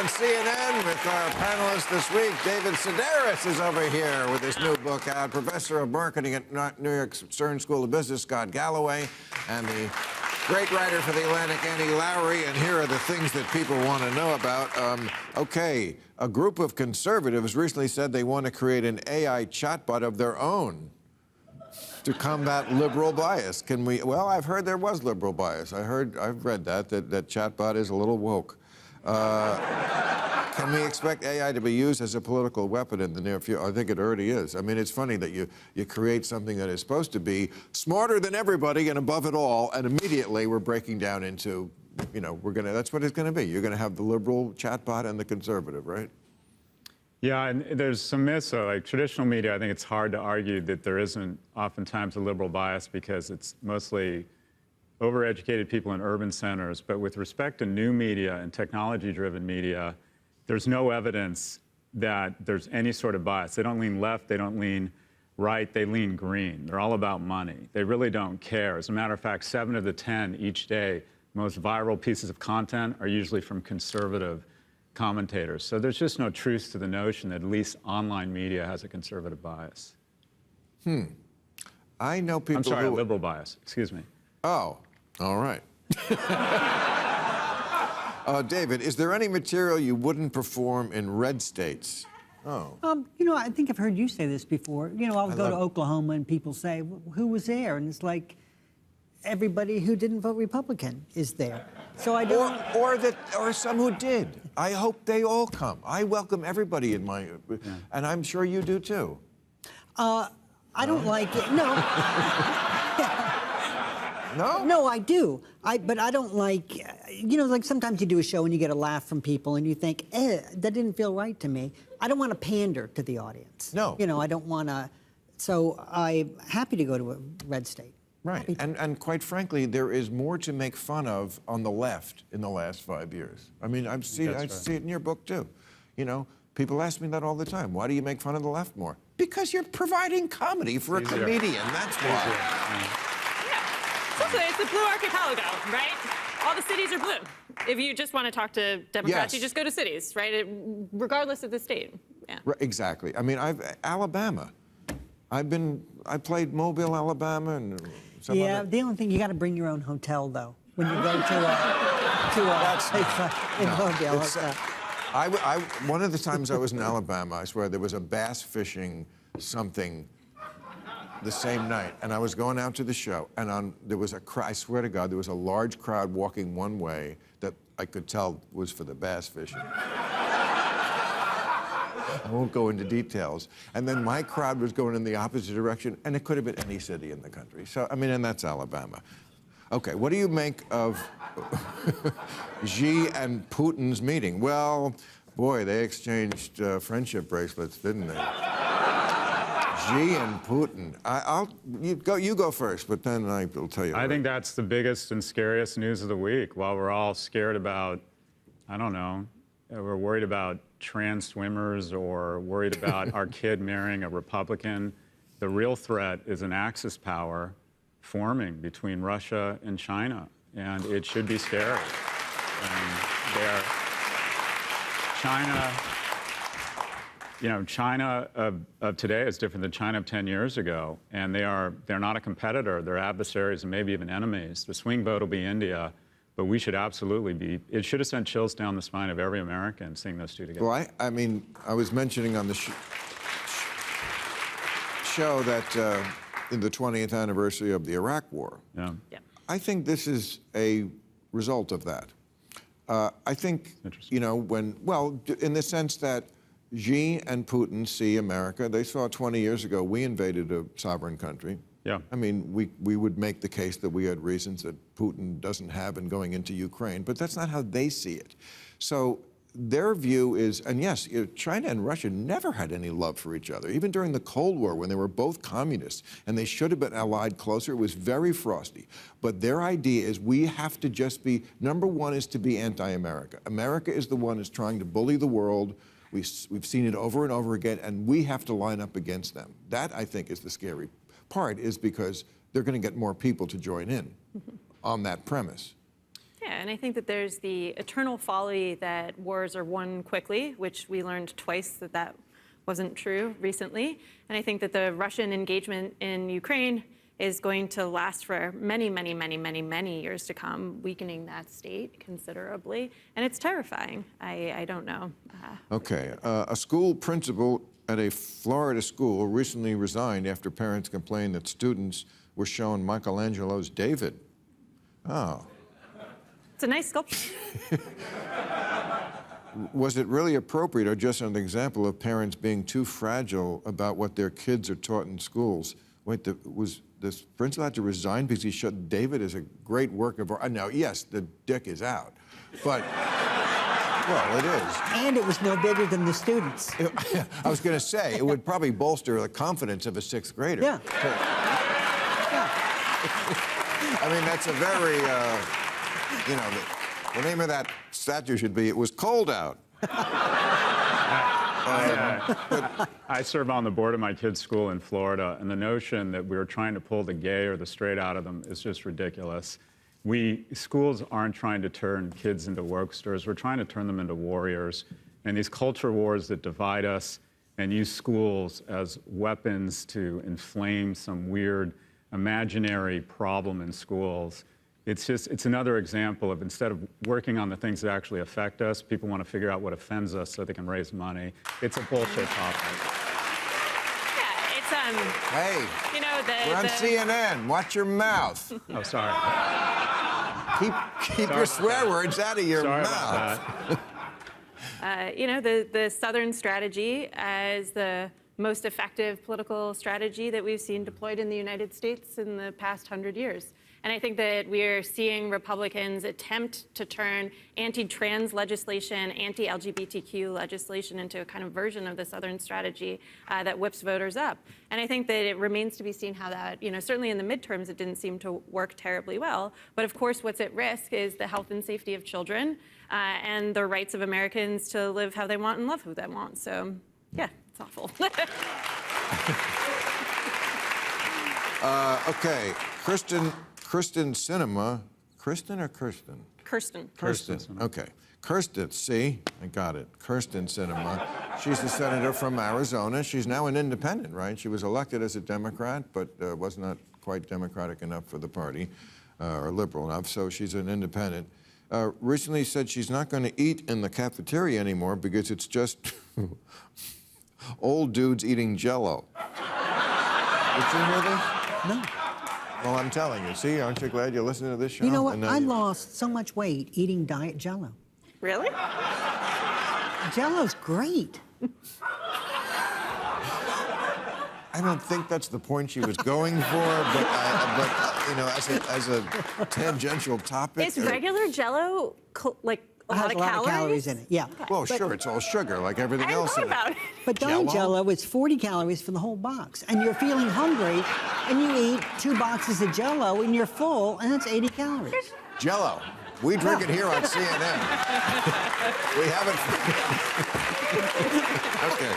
CNN with our panelist this week. David Sedaris is over here with his new book out. Professor of Marketing at New York Stern School of Business, Scott Galloway, and the great writer for The Atlantic, Lowrey. And here are the things that people want to know about. Okay, a group of conservatives recently said they want to create an AI chatbot of their own to combat liberal bias. Can we? Well, I've heard there was liberal bias. I've read that chatbot is a little woke. Can we expect AI to be used as a political weapon in the near future? I think it already is. I mean, it's funny that you create something that is supposed to be smarter than everybody and above it all, and immediately we're breaking down into, that's what it's gonna be. You're gonna have the liberal chatbot and the conservative, right? Yeah, and there's some myths. So, like traditional media, I think it's hard to argue that there isn't oftentimes a liberal bias because it's mostly overeducated people in urban centers. But with respect to new media and technology-driven media, there's no evidence that there's any sort of bias. They don't lean left, they don't lean right, they lean green. They're all about money. They really don't care. As a matter of fact, 7 of the 10 each day most viral pieces of content are usually from conservative commentators. So there's just no truth to the notion that at least online media has a conservative bias. I know people I'm sorry, a liberal bias, excuse me. Oh, all right. David, is there any material you wouldn't perform in red states? Oh. I think I've heard you say this before. I'll go to Oklahoma and people say, who was there? And it's like, everybody who didn't vote Republican is there. So I don't... Or some who did. I hope they all come. I welcome everybody in my... And I'm sure you do too. I don't like it. No. No? No, I do. But I don't like, like sometimes you do a show and you get a laugh from people and you think, that didn't feel right to me. I don't want to pander to the audience. No. I don't want to, so I'm happy to go to a red state. Right, and quite frankly, there is more to make fun of on the left in the last 5 years. I mean, I see it in your book too. People ask me that all the time. Why do you make fun of the left more? Because you're providing comedy for a comedian, that's why. It's the blue archipelago, right? All the cities are blue. If you just want to talk to Democrats, you just go to cities, right? Regardless of the state. Yeah. Right, exactly. I mean, Alabama. I played Mobile, Alabama, and some other... the only thing, you got to bring your own hotel, though, when you go to Mobile. One of the times I was in Alabama, I swear, there was a bass fishing something the same night, and I was going out to the show, and there was I swear to God, there was a large crowd walking one way that I could tell was for the bass fishing. I won't go into details. And then my crowd was going in the opposite direction, and it could have been any city in the country. So, I mean, and that's Alabama. Okay, what do you make of Xi and Putin's meeting? Well, boy, they exchanged friendship bracelets, didn't they? Xi and Putin. You go first, but then I will tell you. I think that's the biggest and scariest news of the week. While we're all scared about, I don't know, we're worried about trans swimmers or worried about our kid marrying a Republican, the real threat is an Axis power forming between Russia and China, and it should be scary. And China of today is different than China of 10 years ago, and they're not a competitor. They're adversaries and maybe even enemies. The swing vote will be India, but we should absolutely be. It should have sent chills down the spine of every American seeing those two together. Well, I mean, I was mentioning on the show that in the 20th anniversary of the Iraq War, I think this is a result of that. I think, in the sense that Xi and Putin see America. They saw 20 years ago we invaded a sovereign country. Yeah. I mean, we would make the case that we had reasons that Putin doesn't have in going into Ukraine, but that's not how they see it. So their view is, and yes, China and Russia never had any love for each other. Even during the Cold War, when they were both communists, and they should have been allied closer, it was very frosty. But their idea is we have to just be, number one is to be anti-America. America is the one who's trying to bully the world. We've seen it over and over again, and we have to line up against them. That, I think, is the scary part, is because they're going to get more people to join in on that premise. Yeah, and I think that there's the eternal folly that wars are won quickly, which we learned twice that wasn't true recently. And I think that the Russian engagement in Ukraine is going to last for many, many, many, many, many years to come, weakening that state considerably. And it's terrifying. I don't know. Okay. A school principal at a Florida school recently resigned after parents complained that students were shown Michelangelo's David. Oh. It's a nice sculpture. Was it really appropriate or just an example of parents being too fragile about what their kids are taught in schools? Wait, was this principal had to resign because he showed David as a great work of art? Now, yes, the dick is out, but, well, it is. And it was no bigger than the students. I was going to say, it would probably bolster the confidence of a sixth grader. Yeah. I mean, that's a very, you know, the name of that statue should be, "It was cold out." I serve on the board of my kids' school in Florida, and the notion that we were trying to pull the gay or the straight out of them is just ridiculous. Schools aren't trying to turn kids into wokesters. We're trying to turn them into warriors. And these culture wars that divide us and use schools as weapons to inflame some weird imaginary problem in schools, it's another example of, instead of working on the things that actually affect us, people want to figure out what offends us so they can raise money. It's a bullshit topic. Yeah, it's Hey, you know, we're on CNN. Watch your mouth. Oh, sorry. Keep your swear words out of your Sorry mouth. about that. you know, the Southern strategy as the most effective political strategy that we've seen deployed in the United States in the past 100 years. And I think that we're seeing Republicans attempt to turn anti-trans legislation, anti-LGBTQ legislation into a kind of version of the Southern strategy that whips voters up. And I think that it remains to be seen how that, you know, certainly in the midterms, it didn't seem to work terribly well. But of course, what's at risk is the health and safety of children and the rights of Americans to live how they want and love who they want. So, yeah, it's awful. Okay, Kristen Sinema. Kristen or Kirsten? Kirsten. Kirsten. Okay. Kirsten, see? I got it. Kirsten Sinema. She's the senator from Arizona. She's now an independent, right? She was elected as a Democrat, but was not quite Democratic enough for the party, or liberal enough, so she's an independent. Recently said she's not going to eat in the cafeteria anymore because it's just old dudes eating Jell-O. Did you hear this? No. Well, I'm telling you. See, aren't you glad you're listening to this show? You know what? And then I lost so much weight eating Diet Jell-O. Really? Jell-O's great. I don't think that's the point she was going for, but you know, as a tangential topic. Is regular Jell-O like a It has lot of calories? in it, yeah. Well, sure, it's all sugar, like everything I hadn't else thought in about it. it. But Diet Jell-O? Jell-O is 40 calories for the whole box. And you're feeling hungry, and you eat 2 boxes of Jell-O, and you're full, and that's 80 calories. Jell-O. We drink it here on CNN. We haven't. Okay.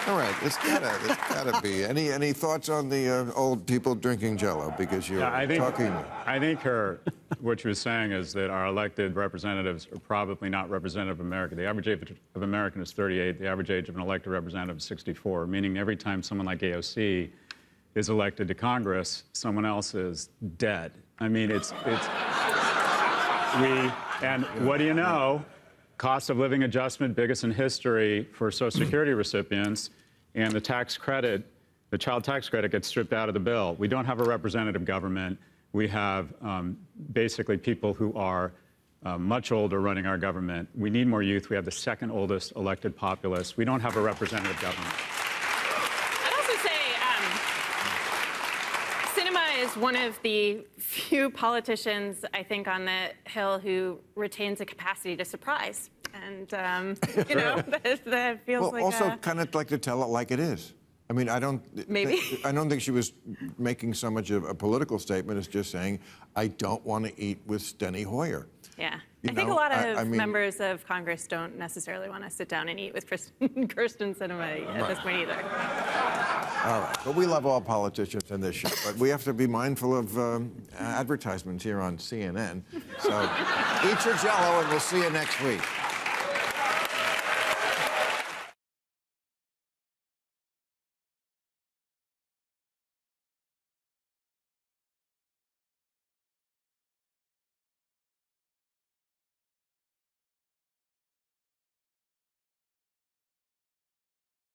All right. It's gotta be. Any thoughts on the old people drinking Jell-O? Because you're talking. I think what she was saying is that our elected representatives are probably not representative of America. The average age of an American is 38. The average age of an elected representative is 64, meaning every time someone like AOC is elected to Congress, someone else is dead. I mean, and what do you know? Cost of living adjustment, biggest in history for Social Security recipients, and the tax credit, the child tax credit gets stripped out of the bill. We don't have a representative government. We have basically people who are much older running our government. We need more youth. We have the second oldest elected populace. We don't have a representative government. I'd also say Sinema is one of the few politicians, I think, on the Hill who retains a capacity to surprise. And, you know, that feels Well, like also kind of like to tell it like it is. I mean, I don't think she was making so much of a political statement as just saying, I don't want to eat with Steny Hoyer. Yeah. You I think a know, lot of I mean, members of Congress don't necessarily want to sit down and eat with Kirsten Sinema at this point either. All right, but we love all politicians in this show, but we have to be mindful of advertisements here on CNN. So eat your Jell-O, and we'll see you next week.